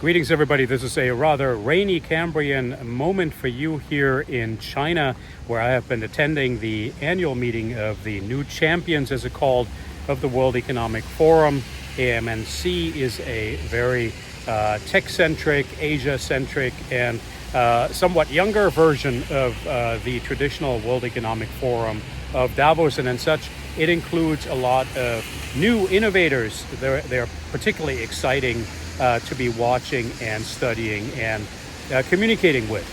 Greetings, everybody. This is a rather rainy Cambrian moment for you here in China, where I have been attending the annual meeting of the new champions, as it's called, of the World Economic Forum. AMNC is a very tech-centric, Asia-centric, and somewhat younger version of the traditional World Economic Forum of Davos, and such. It includes a lot of new innovators. They're particularly exciting to be watching and studying and communicating with.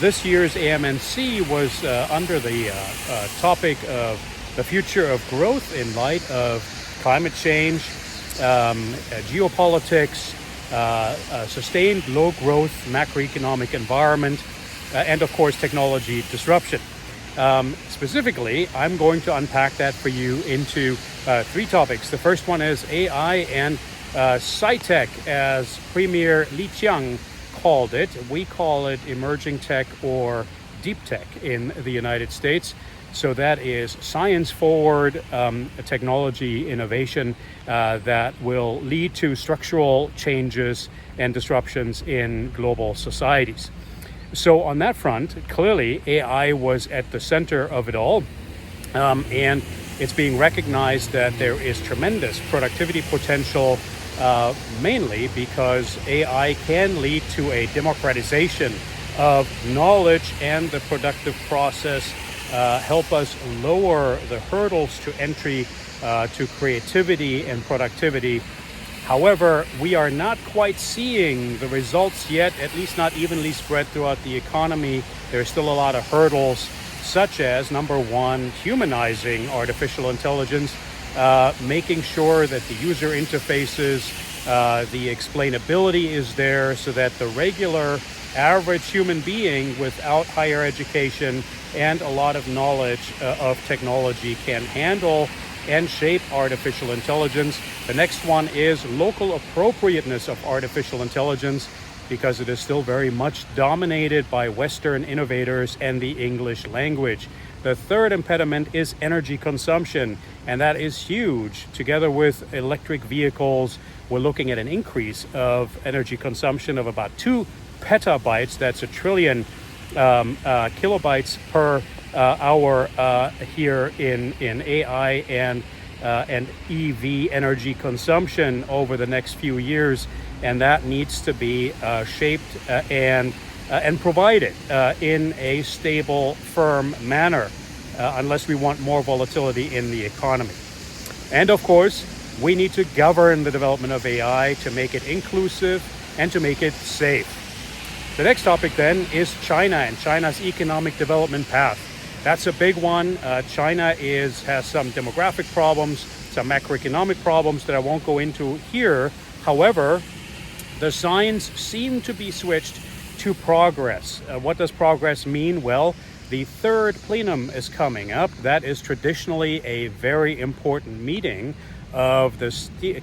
This year's AMNC was under the topic of the future of growth in light of climate change, geopolitics, sustained low growth macroeconomic environment, and of course technology disruption. Specifically, I'm going to unpack that for you into three topics. The first one is AI and SciTech, as Premier Li Qiang called it. We call it emerging tech or deep tech in the United States. So that is science forward technology innovation that will lead to structural changes and disruptions in global societies. So on that front, clearly AI was at the center of it all, and it's being recognized that there is tremendous productivity potential, mainly because AI can lead to a democratization of knowledge and the productive process, help us lower the hurdles to entry to creativity and productivity. However, we are not quite seeing the results yet, at least not evenly spread throughout the economy. There's still a lot of hurdles, such as, number one, humanizing artificial intelligence, making sure that the user interfaces, the explainability is there so that the regular average human being without higher education and a lot of knowledge of technology can handle and shape artificial intelligence. The next one is local appropriateness of artificial intelligence, because it is still very much dominated by Western innovators and the English language. The third impediment is energy consumption, and that is huge. Together with electric vehicles, we're looking at an increase of energy consumption of about 2 petabytes. That's a trillion kilobytes per hour here in AI and EV energy consumption over the next few years, and that needs to be shaped and provided in a stable, firm manner, unless we want more volatility in the economy. And of course, we need to govern the development of AI to make it inclusive and to make it safe. The next topic then is China and China's economic development path. That's a big one. China has some demographic problems, some macroeconomic problems that I won't go into here. However, the signs seem to be switched to progress. What does progress mean? Well, the third plenum is coming up. That is traditionally a very important meeting of the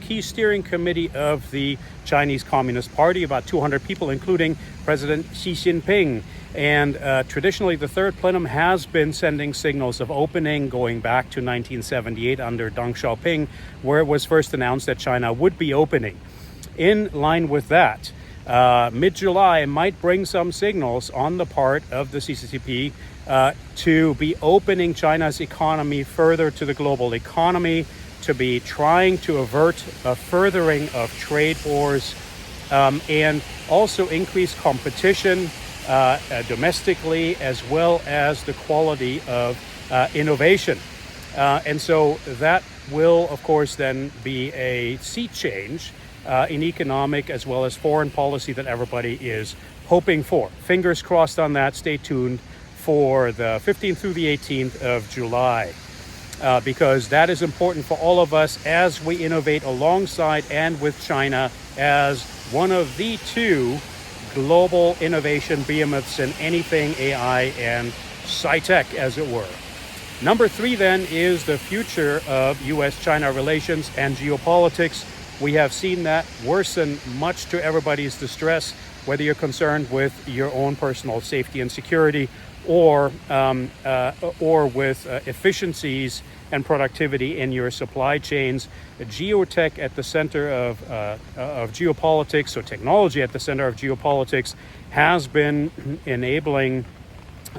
key steering committee of the Chinese Communist Party, about 200 people, including President Xi Jinping. And traditionally, the third plenum has been sending signals of opening going back to 1978 under Deng Xiaoping, where it was first announced that China would be opening. In line with that, mid-July might bring some signals on the part of the CCCP to be opening China's economy further to the global economy, to be trying to avert a furthering of trade wars, and also increase competition domestically, as well as the quality of innovation. And so that will, of course, then be a sea change in economic as well as foreign policy that everybody is hoping for. Fingers crossed on that. Stay tuned for the 15th through the 18th of July. Because that is important for all of us as we innovate alongside and with China as one of the two global innovation behemoths in anything AI and SciTech, as it were. Number three then is the future of U.S. China relations and geopolitics. We have seen that worsen much to everybody's distress, whether you're concerned with your own personal safety and security or with efficiencies and productivity in your supply chains. Geotech at the center of geopolitics, so technology at the center of geopolitics, has been enabling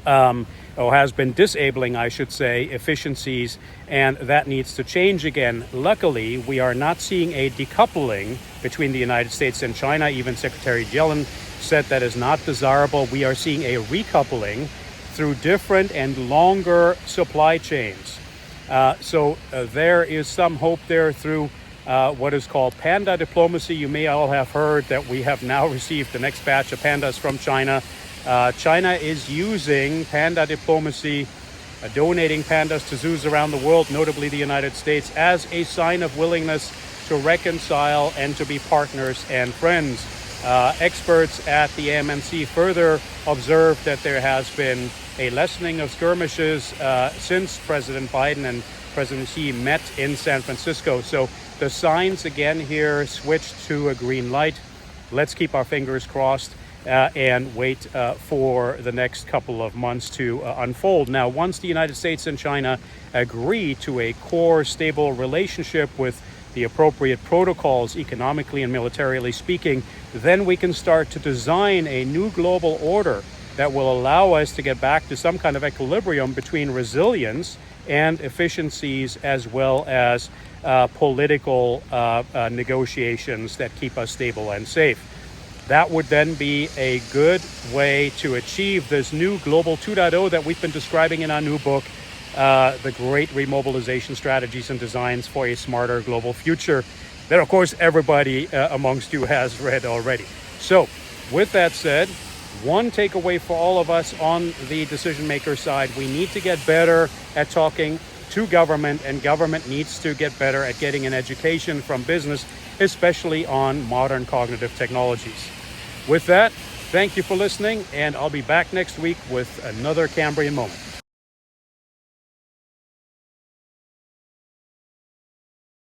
or has been disabling, I should say, efficiencies, and that needs to change again. Luckily, we are not seeing a decoupling between the United States and China. Even Secretary Dalian said that is not desirable. We are seeing a recoupling through different and longer supply chains. So there is some hope there through what is called panda diplomacy. You may all have heard that we have now received the next batch of pandas from China. China is using panda diplomacy, donating pandas to zoos around the world, notably the United States, as a sign of willingness to reconcile and to be partners and friends. Experts at the AMNC further observed that there has been a lessening of skirmishes since President Biden and President Xi met in San Francisco. So the signs again here switched to a green light. Let's keep our fingers crossed and wait for the next couple of months to unfold. Now, once the United States and China agree to a core, stable relationship with the appropriate protocols, economically and militarily speaking, then we can start to design a new global order that will allow us to get back to some kind of equilibrium between resilience and efficiencies, as well as political negotiations that keep us stable and safe. That would then be a good way to achieve this new Global 2.0 that we've been describing in our new book, The Great Remobilization Strategies and Designs for a Smarter Global Future, that of course everybody amongst you has read already. So with that said, one takeaway for all of us on the decision maker side: we need to get better at talking to government, and government needs to get better at getting an education from business, especially on modern cognitive technologies. With that, thank you for listening, and I'll be back next week with another Cambrian Moment.